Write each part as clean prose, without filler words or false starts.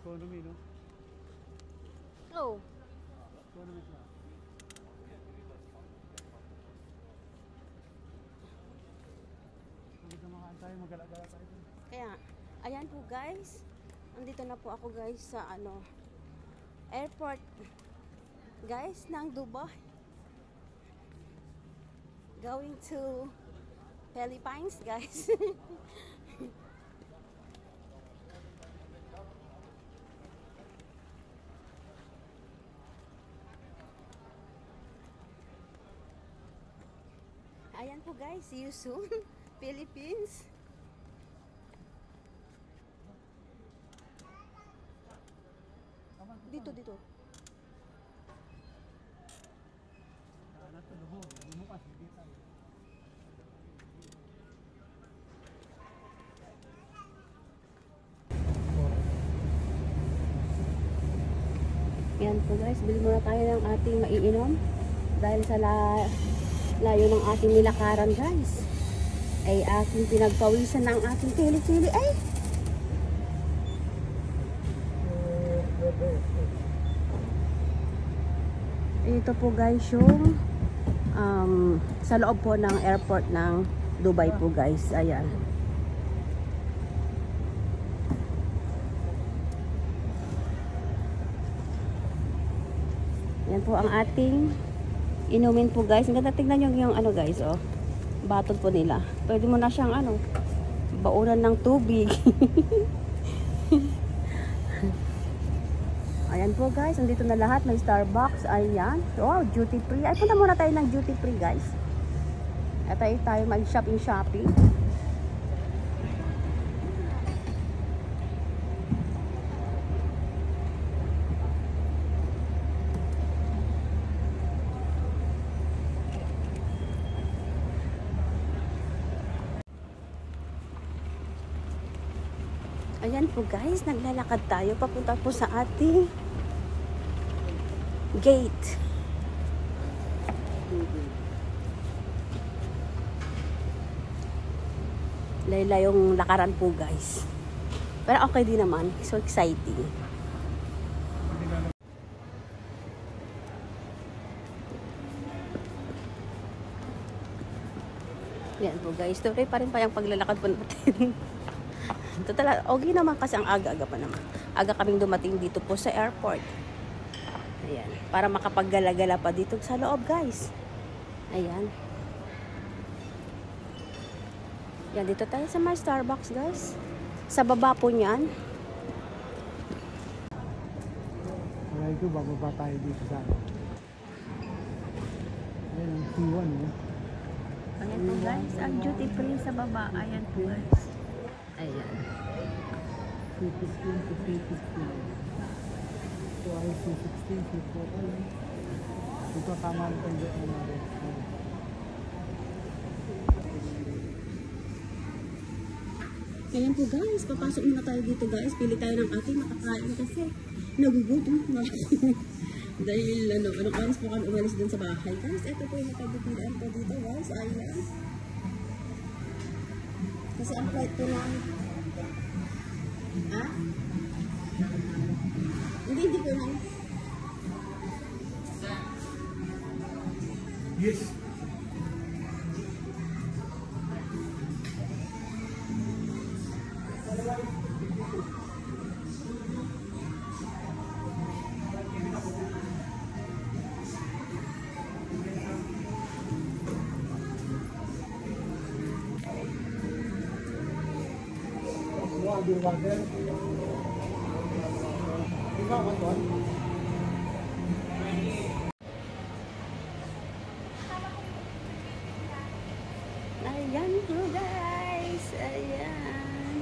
Economy, no? Oh. Economy class. Pagod na makaan tayo, magala-gala tayo. Kaya, ayan po guys. Andito na po ako guys sa airport. Guys, ng Dubai. Going to Philippines, guys. Ayan po guys, see you soon. Philippines. Dito. Yan po guys, bili muna tayo ng ating maiinom dahil sa layo ng ating nilakaran guys ay ating pinagpawisan ng ating tili-tili ay ito po guys yung sa loob po ng airport ng Dubai po guys. Ayan. Yan po ang ating inumin po guys. Ang ganda, tignan nyo yung ano guys, oh. Batod po nila. Pwede mo na siyang ano, baunan ng tubig. Ayan po guys, andito na lahat. May Starbucks, ayan. Wow, duty free. Ay, punta muna tayo ng duty free guys. At tayo mag-shopping. Ayan po guys, naglalakad tayo papunta po sa ating gate. Layla yung lakaran po guys. Pero okay din naman. So exciting. Yan po guys. Tuloy pa rin pa yung paglalakad po natin. Total, okay naman kasi ang aga-aga pa naman. Aga kaming dumating dito po sa airport. Ayan. Para makapaggala-gala pa dito sa loob guys. Ayan. Yan, dito tayo sa my Starbucks guys. Sa baba po niyan. Alright ko, bababa tayo dito sa ayan ang C1 eh. Ayan po guys, ang duty free sa baba. Ayan po guys. Ayan. C15 to C15. So ay C16, C14. Dito tama rin kung dito natin. Ayan po guys, papasok muna tayo dito guys. Pili tayo ng ating makakain kasi nagugutom na. Dahil anong oras po kami umalis dun sa bahay guys. Ito po yung nakabutilan po dito guys. Ayan. Kasi ang flight po lang. Ha? Hindi po lang. Yes. Ayan po guys. Ayan.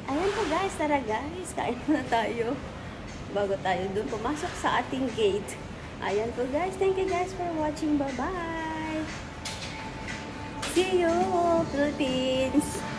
Ayan po guys. Tara guys. Kain na tayo. Bago tayo dun pumasok sa ating gate. Ayan po guys. Thank you guys for watching. Bye-bye. See you, Philippines.